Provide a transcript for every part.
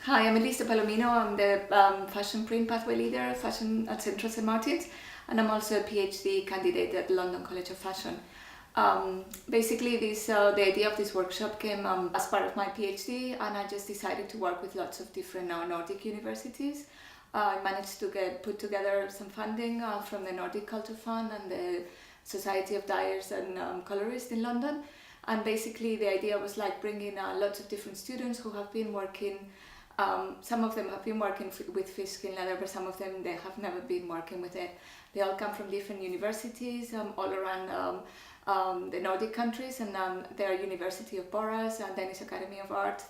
Hi, I'm Elisa Palomino. I'm the fashion print pathway leader, fashion at Central St. Martin's, and I'm also a PhD candidate at London College of Fashion. Basically, the idea of this workshop came as part of my PhD, and I just decided to work with lots of different Nordic universities. I managed to put together some funding from the Nordic Culture Fund and the Society of Dyers and Colorists in London. And basically, the idea was like bringing lots of different students who have been working. Some of them have been working with fish skin leather, but some of them they have never been working with it. They all come from different universities all around the Nordic countries, and there are University of Borås, and Danish Academy of Art,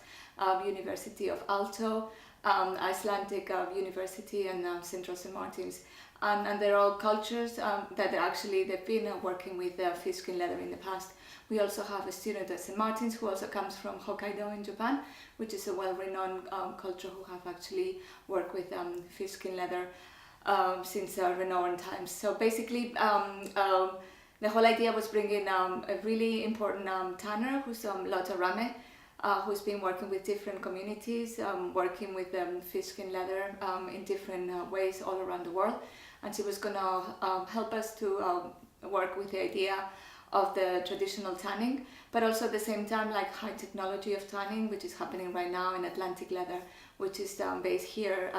University of Aalto, Icelandic University, and Central St. Martin's. And they're all cultures that they've been working with fish skin leather in the past. We also have a student at St. Martin's who also comes from Hokkaido in Japan, which is a well-renowned culture who have actually worked with fish skin leather since Renown times. So basically, the whole idea was bringing a really important tanner who's Lotta Rame, who's been working with different communities, working with fish skin leather in different ways all around the world. And she was going to help us to work with the idea of the traditional tanning, but also at the same time like high technology of tanning, which is happening right now in Atlantic Leather, which is based here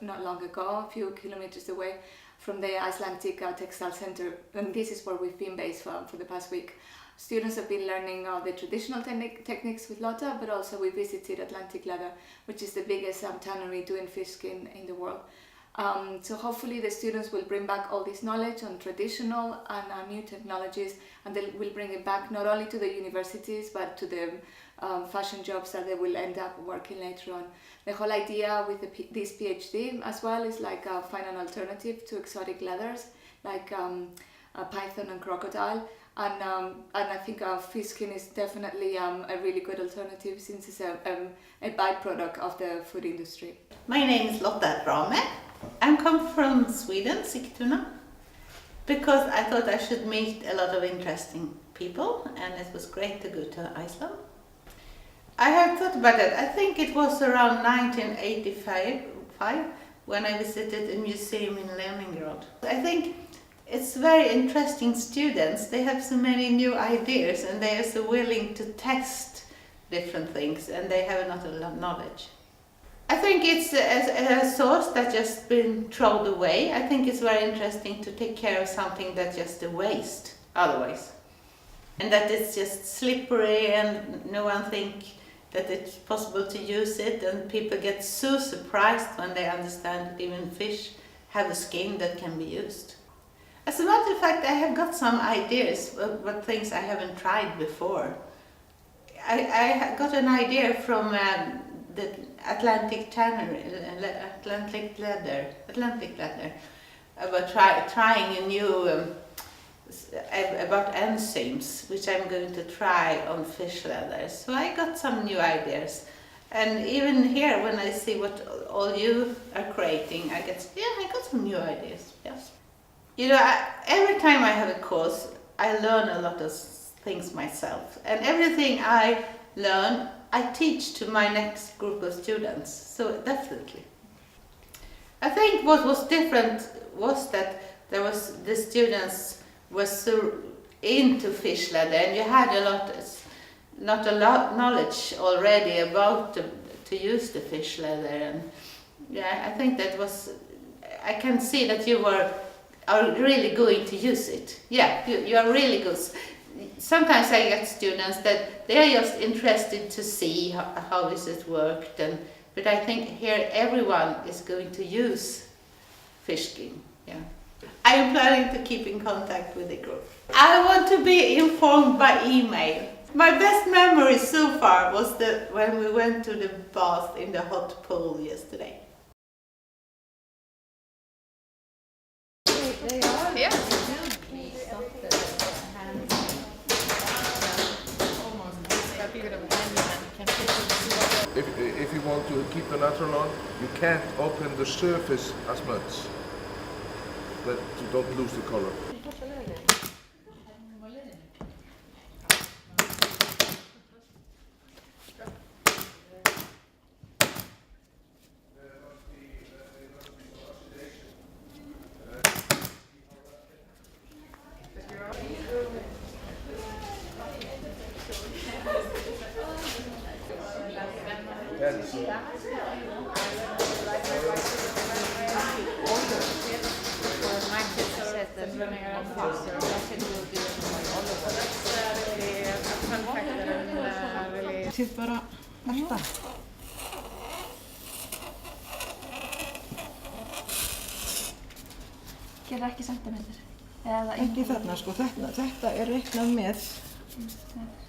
not long ago, a few kilometers away from the Icelandic Textile Center. And this is where we've been based for the past week. Students have been learning the traditional techniques with Lotta, but also we visited Atlantic Leather, which is the biggest tannery doing fish skin in the world. So hopefully the students will bring back all this knowledge on traditional and new technologies, and they will bring it back not only to the universities but to the fashion jobs that they will end up working later on. The whole idea with this PhD as well is like find an alternative to exotic leathers like python and crocodile, and I think fish skin is definitely a really good alternative since it's a byproduct of the food industry. My name is Lotta Rame. I come from Sweden, Sigtuna, because I thought I should meet a lot of interesting people, and it was great to go to Iceland. I have thought about it. I think it was around 1985 when I visited a museum in Leningrad. I think it's very interesting students. They have so many new ideas and they are so willing to test different things, and they have a lot of knowledge. I think it's a source that's just been thrown away. I think it's very interesting to take care of something that's just a waste otherwise. And that it's just slippery and no one thinks that it's possible to use it, and people get so surprised when they understand that even fish have a skin that can be used. As a matter of fact, I have got some ideas about things I haven't tried before. I got an idea from the Atlantic Leather about trying a new about enzymes, which I'm going to try on fish leather. So I got some new ideas, and even here when I see what all you are creating, I got some new ideas. Yes, you know, every time I have a course, I learn a lot of things myself, and everything I learn I teach to my next group of students, so definitely. I think what was different was that the students were so into fish leather, and you had not a lot knowledge already about to use the fish leather, and yeah, I think that was. I can see that you are really going to use it. Yeah, you are really good. Sometimes I get students that they are just interested to see how this has worked, but I think here everyone is going to use fish skin. Yeah. I am planning to keep in contact with the group. I want to be informed by email. My best memory so far was when we went to the bath in the hot pool yesterday. They are. Yeah. If you want to keep the natural on, you can't open the surface as much, that you don't lose the color. Þið bara melta. Gerir ekki sentimeter? Ekki þarna sko, þetta er reiknað með.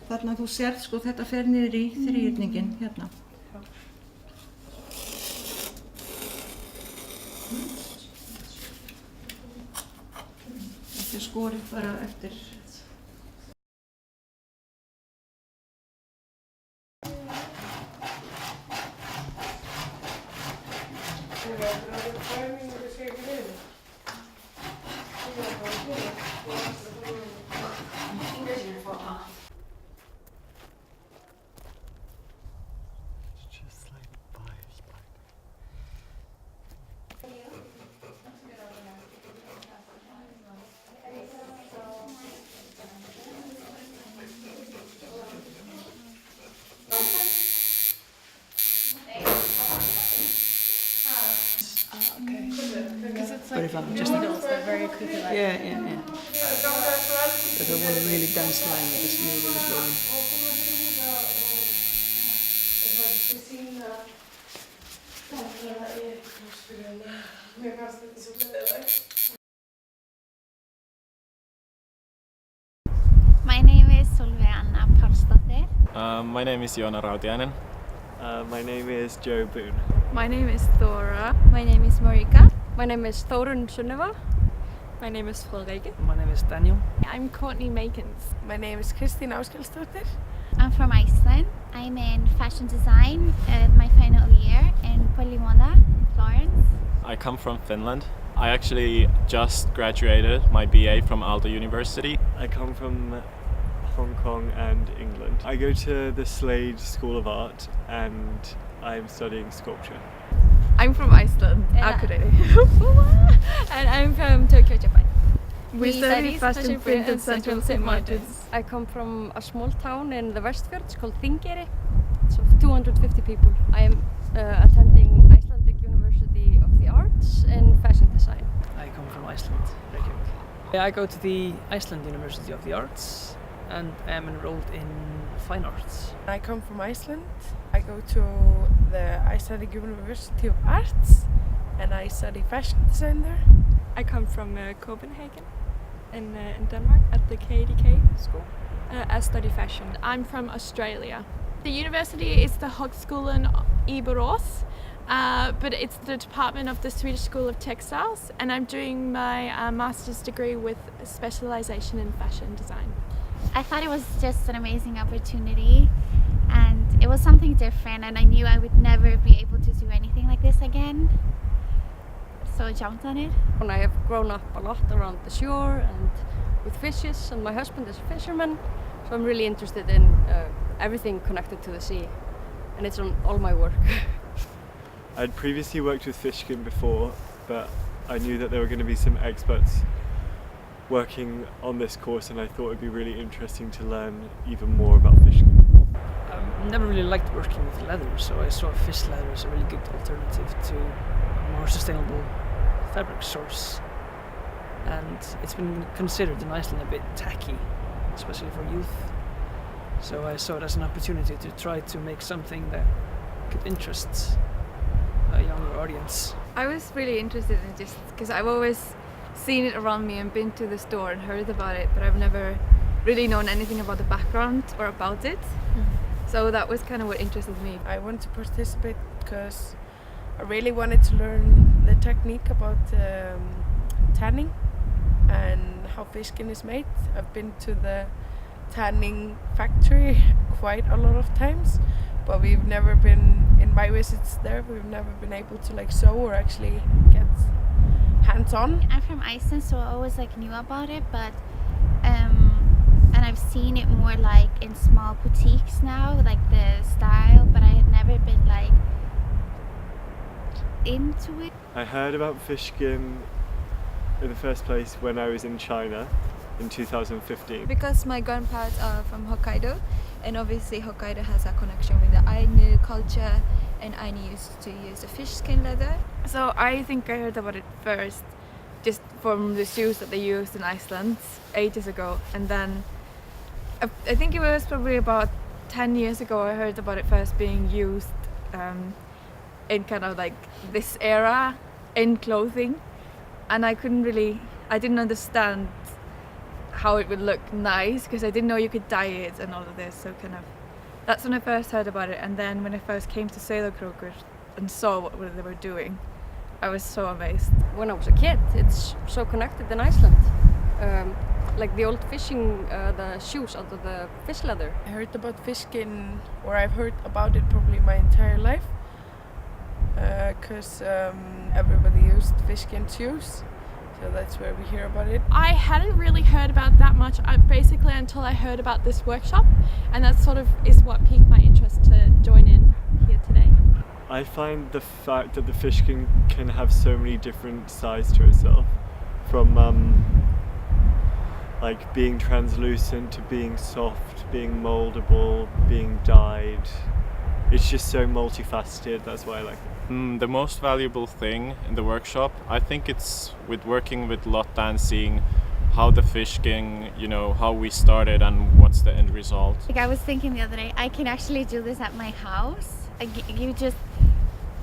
Þarna þú sérð sko, þetta fer niður í þríhyrninginn hérna. Þetta er skorið bara eftir. Very fun, just They're very quick and yeah. But I want a really dense line that is really slowly. My name is Solveig Anna Pálsdóttir. My name is Joona Rautiainen. My name is Joe Boone. My name is Thora. My name is Marika. My name is Thorun Sunneva. My name is Fredrike. My name is Daniel. I'm Courtney Makins. My name is Kristín Áskelsdóttir. I'm from Iceland. I'm in fashion design at my final year in Polymoda, Florence. I come from Finland. I actually just graduated my BA from Aalto University. I come from Hong Kong and England. I go to the Slade School of Art and I'm studying sculpture. I'm from Iceland, Akureyri. And I'm from Tokyo, Japan. We study fashion print in Central St. Martins. I come from a small town in the Westfjords called Þingeyri. So 250 people. I am attending Icelandic University of the Arts in fashion design. I come from Iceland, Reykjavik. I go to the Iceland University of the Arts and am enrolled in fine arts. I come from Iceland. I go to the Icelandic University of Arts and I study fashion design there. I come from Copenhagen in Denmark at the KDK school. I study fashion. I'm from Australia. The university is the Högskolan i Borås, but it's the department of the Swedish School of Textiles, and I'm doing my master's degree with a specialization in fashion design. I thought it was just an amazing opportunity and it was something different and I knew I would never be able to do anything like this again. So I jumped on it. And I have grown up a lot around the shore and with fishes, and my husband is a fisherman, so I'm really interested in everything connected to the sea, and it's on all my work. I'd previously worked with Fishkin before, but I knew that there were going to be some experts working on this course and I thought it'd be really interesting to learn even more about Fishkin. Never really liked working with leather, so I saw fish leather as a really good alternative to a more sustainable fabric source. And it's been considered in Iceland a bit tacky, especially for youth. So I saw it as an opportunity to try to make something that could interest a younger audience. I was really interested in just because I've always seen it around me and been to the store and heard about it, but I've never really known anything about the background or about it. So that was kind of what interested me. I wanted to participate because I really wanted to learn the technique about tanning and how fish skin is made. I've been to the tanning factory quite a lot of times, but we've never been, in my visits there, we've never been able to like sew or actually get hands-on. I'm from Iceland, so I always like knew about it, but and I've seen it more like in small boutiques now, like the style, but I had never been like into it. I heard about Fishkin in the first place when I was in China in 2015. Because my grandparents are from Hokkaido, and obviously Hokkaido has a connection with the Ainu culture, and Ainu used to use the fish skin leather. So I think I heard about it first just from the shoes that they used in Iceland ages ago. And then I think it was probably about 10 years ago I heard about it first being used in kind of like this era in clothing, and I didn't understand how it would look nice because I didn't know you could dye it and all of this. So kind of that's when I first heard about it. And then when I first came to Sauðárkrókur and saw what they were doing, I was so amazed. When I was a kid, it's so connected in Iceland. Like the old fishing, the shoes out of the fish leather. I heard about fish skin, or I've heard about it probably my entire life, because everybody used fish skin shoes, so that's where we hear about it. I hadn't really heard about that much, basically until I heard about this workshop, and that sort of is what piqued my interest to join in here today. I find the fact that the fish skin can have so many different sides to itself, from like being translucent to being soft, being moldable, being dyed. It's just so multifaceted, that's why I like it. The most valuable thing in the workshop, I think it's with working with Lotta and seeing how the fish skin, how we started and what's the end result. Like I was thinking the other day, I can actually do this at my house. You just,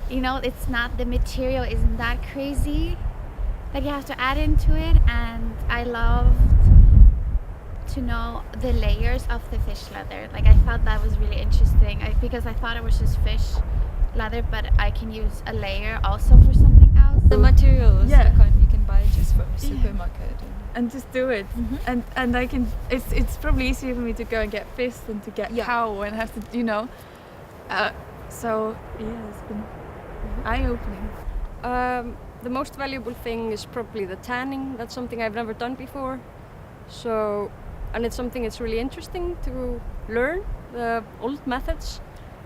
it's not, the material isn't that crazy that you have to add into it, and I loved to know the layers of the fish leather. Like I thought that was really interesting because I thought it was just fish leather, but I can use a layer also for something else. The materials you can buy just from a supermarket. And just do it. And I can, it's probably easier for me to go and get fish than to get cow and have to, so yeah, it's been eye-opening. The most valuable thing is probably the tanning. That's something I've never done before. So, and it's something that's really interesting to learn, the old methods,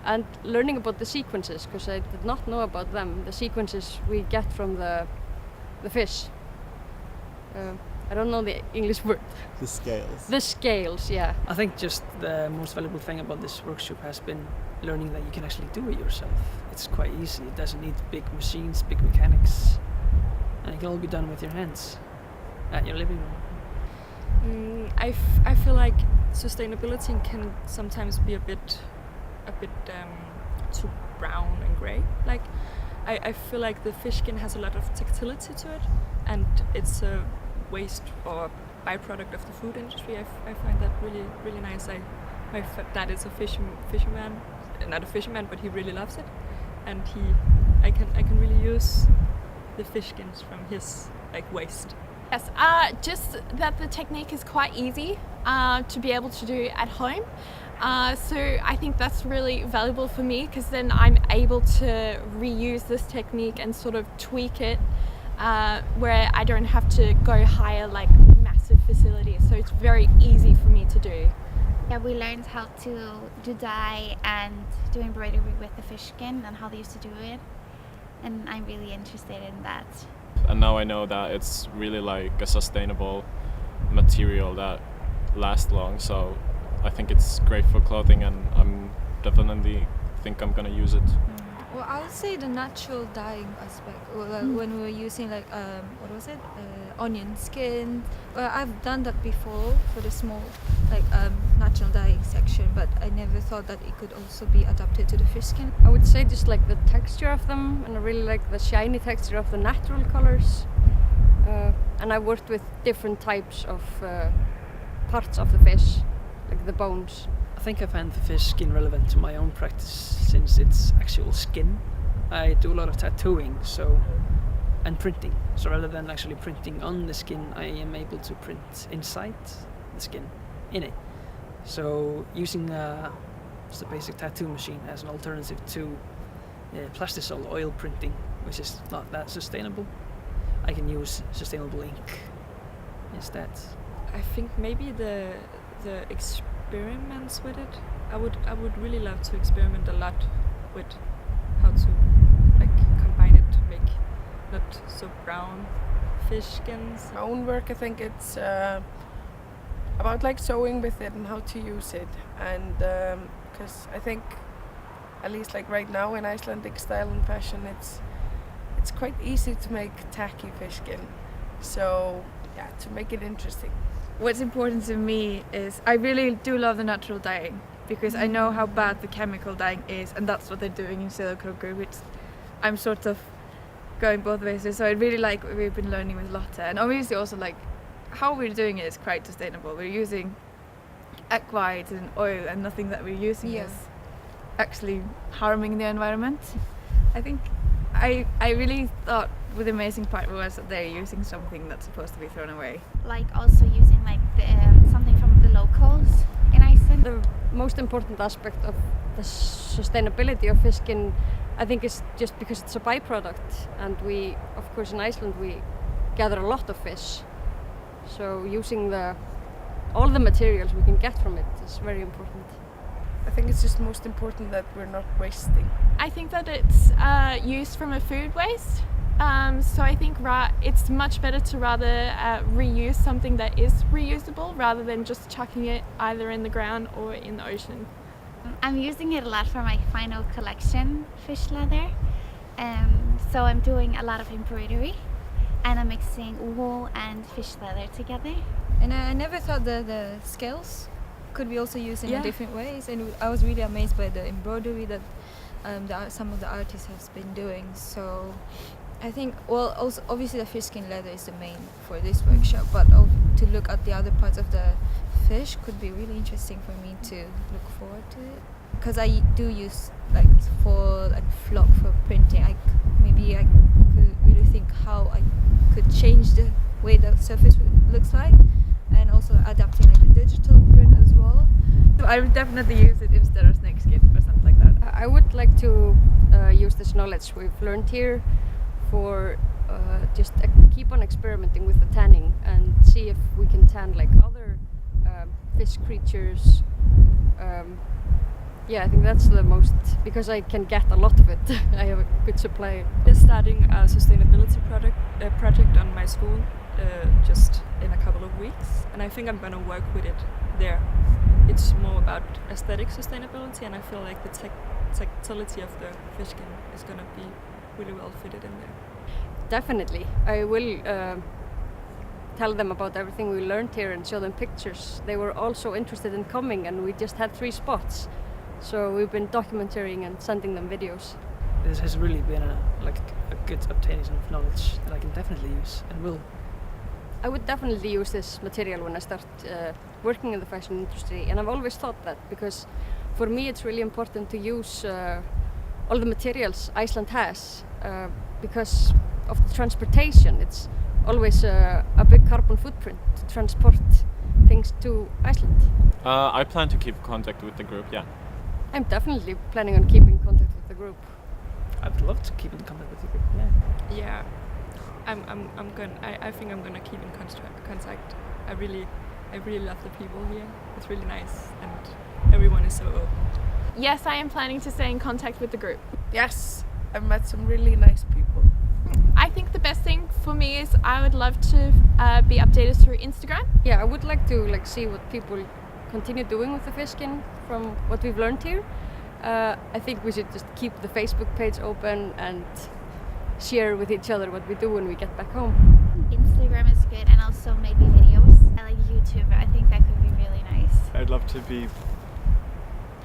and learning about the sequences, because I did not know about them, the sequences we get from the fish. I don't know the English word. The scales. The scales, yeah. I think just the most valuable thing about this workshop has been learning that you can actually do it yourself. It's quite easy. It doesn't need big machines, big mechanics, and it can all be done with your hands at your living room. I feel like sustainability can sometimes be a bit too brown and grey. Like I feel like the fish skin has a lot of tactility to it, and it's a waste or byproduct of the food industry. I find that really nice. My dad is a fisherman, not a fisherman, but he really loves it, and I can really use the fish skins from his waste. Yes, just that the technique is quite easy to be able to do at home. So I think that's really valuable for me, because then I'm able to reuse this technique and sort of tweak it where I don't have to go hire like massive facilities. So it's very easy for me to do. Yeah, we learned how to do dye and do embroidery with the fish skin and how they used to do it. And I'm really interested in that. And now I know that it's really like a sustainable material that lasts long, so I think it's great for clothing, and I'm definitely think I'm gonna use it. Well, I would say the natural dyeing aspect, or when we were using onion skin. I've done that before for the small natural dyeing section, but I never thought that it could also be adapted to the fish skin. I would say just like the texture of them, and I really like the shiny texture of the natural colors. And I worked with different types of parts of the fish, like the bones. I think I find the fish skin relevant to my own practice since it's actual skin. I do a lot of tattooing and printing. So rather than actually printing on the skin, I am able to print inside the skin, in it. So using just a basic tattoo machine as an alternative to plastisol oil printing, which is not that sustainable, I can use sustainable ink instead. I think maybe the experiments with it. I would really love to experiment a lot with how to combine it to make not so brown fish skins. My own work, I think it's about sewing with it and how to use it, and because I think at least right now in Icelandic style and fashion, it's quite easy to make tacky fish skin, So yeah, to make it interesting. What's important to me is I really do love the natural dyeing because I know how bad the chemical dyeing is, and that's what they're doing in Sauðárkrókur, which I'm sort of going both ways. So I really like what we've been learning with Lotte, and obviously also like how we're doing it is quite sustainable. We're using egg white and oil, and nothing that we're using is actually harming the environment. I think I really thought the amazing part was that they're using something that's supposed to be thrown away. Like also using like something from the locals in Iceland. The most important aspect of the sustainability of Fiskin, I think, is just because it's a byproduct, and we, of course, in Iceland we gather a lot of fish, so using all the materials we can get from it is very important. I think it's just most important that we're not wasting. I think that it's used from a food waste. So I think it's much better to rather reuse something that is reusable rather than just chucking it either in the ground or in the ocean. I'm using it a lot for my final collection, fish leather. So I'm doing a lot of embroidery, and I'm mixing wool and fish leather together. And I never thought that the scales could be also used in different ways, and I was really amazed by the embroidery that some of the artists have been doing. So I think, well, also obviously the fish skin leather is the main for this workshop, but to look at the other parts of the fish could be really interesting for me to look forward to it. Because I do use like foil and flock for printing. Maybe I could really think how I could change the way the surface looks like, and also adapting like a digital print as well. So I would definitely use it instead of snakeskin or something like that. I would like to use this knowledge we've learned here for just keep on experimenting with the tanning and see if we can tan like other fish creatures. Yeah, I think that's the most, because I can get a lot of it. I have a good supply. They're starting a sustainability project on my school just in a couple of weeks, and I think I'm going to work with it there. It's more about aesthetic sustainability, and I feel like the tactility of the fish skin is going to be really well fitted in there. Definitely. I will tell them about everything we learned here and show them pictures. They were also interested in coming, and we just had 3 spots. So we've been documenting and sending them videos. This has really been a good obtaining of knowledge that I can definitely use and will. I would definitely use this material when I start working in the fashion industry, and I've always thought that, because for me it's really important to use all the materials Iceland has, because of the transportation. It's always a big carbon footprint to transport things to Iceland. I plan to keep contact with the group, yeah. I'm definitely planning on keeping contact with the group. I would love to keep in contact with the group, yeah. Yeah, I think I'm gonna keep in contact. I really love the people here. It's really nice, and everyone is so open. Yes, I am planning to stay in contact with the group. Yes, I've met some really nice people. I think the best thing for me is I would love to be updated through Instagram. Yeah, I would like to see what people continue doing with the fish skin from what we've learned here. I think we should just keep the Facebook page open and share with each other what we do when we get back home. Instagram is good, and also maybe videos. I like YouTube. I think that could be really nice. I'd love to be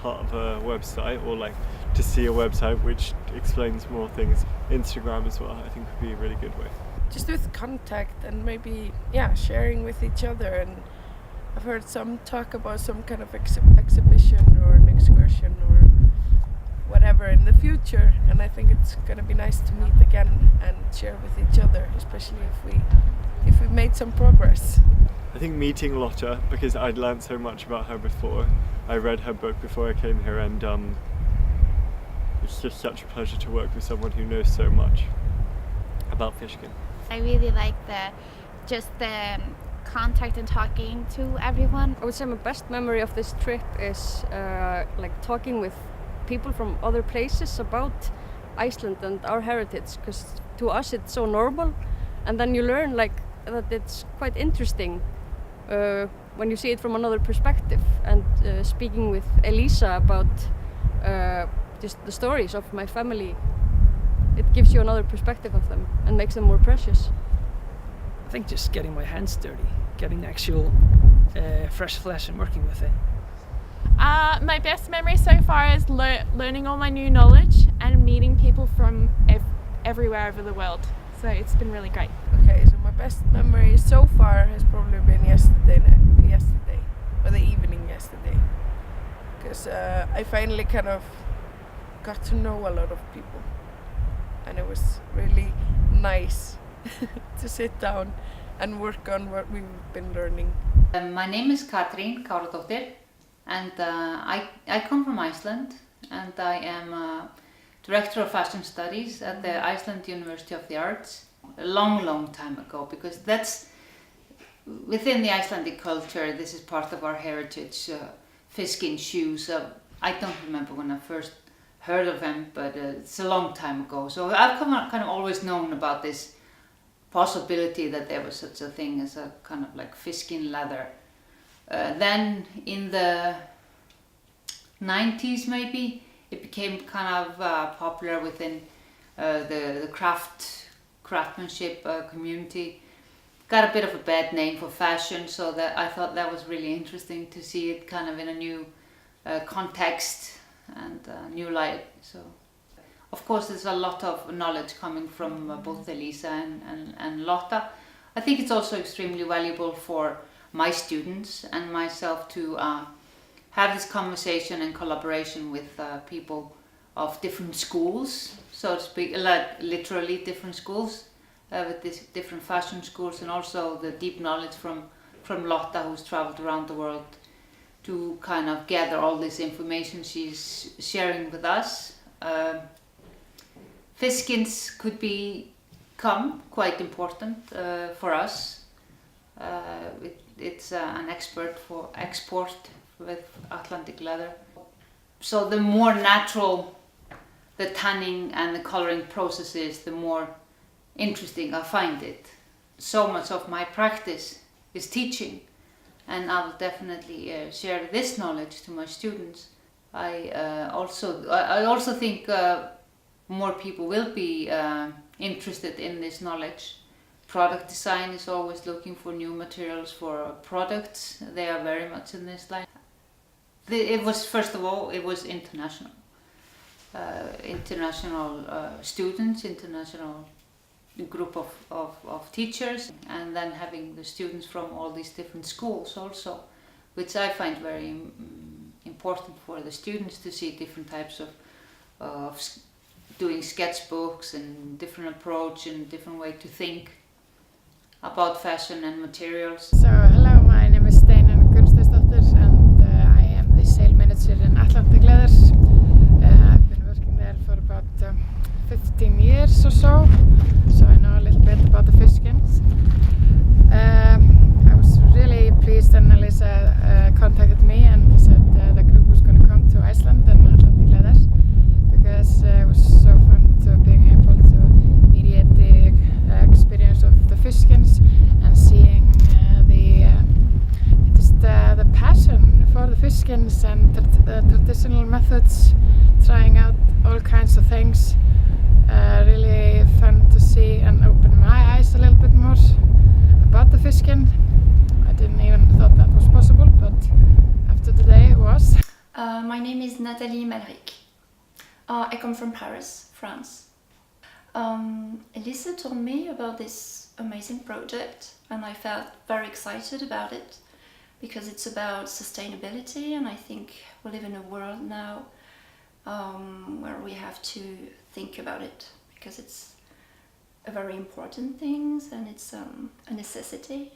part of a website, or like to see a website which explains more things. Instagram as well, I think would be a really good way. Just with contact and maybe sharing with each other. And I've heard some talk about some kind of exhibition or an excursion or whatever in the future, and I think it's gonna be nice to meet again and share with each other, especially if we made some progress. I think meeting Lotte, because I'd learned so much about her before. I read her book before I came here, and it's just such a pleasure to work with someone who knows so much about fish skin. I really like the contact and talking to everyone. I would say my best memory of this trip is talking with people from other places about Iceland and our heritage, because to us it's so normal, and then you learn that it's quite interesting when you see it from another perspective. And speaking with Elisa about just the stories of my family, it gives you another perspective of them and makes them more precious. I think just getting my hands dirty, getting actual fresh flesh and working with it. My best memory so far is learning all my new knowledge and meeting people from everywhere over the world. So it's been really great. Okay, so my best memory so far has probably been yesterday, or the evening yesterday, because I finally kind of got to know a lot of people, and it was really nice to sit down and work on what we've been learning. My name is Katrín Káradóttir, and I come from Iceland, and I am Director of Fashion Studies at the Iceland University of the Arts. A long time ago, because that's within the Icelandic culture. This is part of our heritage. Fish-skin shoes. I don't remember when I first heard of them, but it's a long time ago. So I've kind of always known about this possibility that there was such a thing as a kind of like fish-skin leather. Then in the 90s maybe, it became kind of popular within the craftsmanship community. Got a bit of a bad name for fashion, so that I thought that was really interesting to see it kind of in a new context and new light. So of course there's a lot of knowledge coming from both Elisa and Lotta. I think it's also extremely valuable for my students and myself to have this conversation and collaboration with people of different schools, so to speak, like literally different schools, with these different fashion schools, and also the deep knowledge from Lotta, who's traveled around the world to kind of gather all this information she's sharing with us. Fish skins could become quite important for us. It's an export with Atlantic leather. So the more natural the tanning and the coloring process is, the more interesting I find it. So much of my practice is teaching, and I will definitely share this knowledge to my students. I also think more people will be interested in this knowledge. Product design is always looking for new materials for products. They are very much in this line. It was, first of all, it was international. International students, international group of teachers, and then having the students from all these different schools also, which I find very important for the students to see different types of doing sketchbooks and different approach and different way to think about fashion and materials. So hello, my name is Steinunn Gunnsteinsdóttir, and I am the sales manager in Atlantic Leathers. I've been working there for about 15 years or so I know a little bit about the fish skins. I was really pleased when Elisa contacted me and said the group was going to come to Iceland and Atlantic Leathers, because it was so fun to being able to mediate the experience of the fish skins and seeing the passion for the fish skins and the traditional methods, trying out all kinds of things. Really fun to see and open my eyes a little bit more about the fish skin. I didn't even thought that was possible, but after today it was. My name is Nathalie Malric. I come from Paris, France. Elisa told me about this amazing project and I felt very excited about it, because it's about sustainability, and I think we live in a world now where we have to think about it, because it's a very important thing and it's a necessity.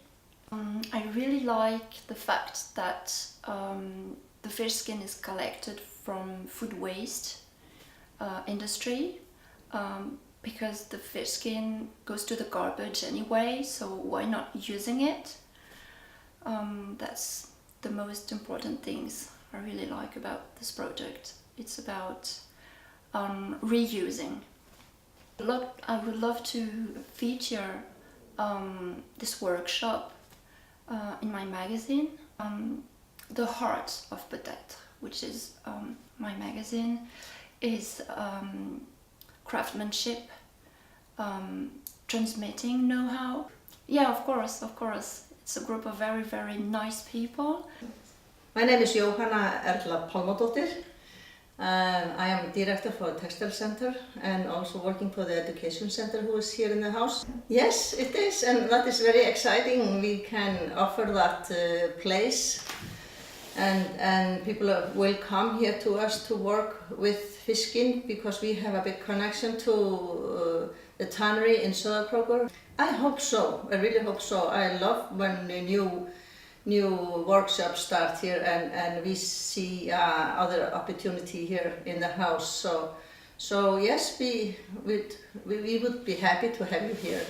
I really like the fact that the fish skin is collected from food waste industry, because the fish skin goes to the garbage anyway, so why not using it? That's the most important things I really like about this project. It's about reusing. I would love to feature this workshop in my magazine, The Heart of Peut-être, which is my magazine, is craftsmanship, transmitting know-how. Yeah, of course, of course. It's a group of very, very nice people. My name is Jóhanna Erla Pálmadóttir. I am director for Textile Center and also working for the Education Center who is here in the house. Yes, it is, and that is very exciting. We can offer that place and people will come here to us to work with Fiskinn because we have a big connection to the tannery in Sauðárkrókur. I hope so, I really hope so. I love when new workshops start here and we see other opportunity here in the house. So yes, we would be happy to have you here.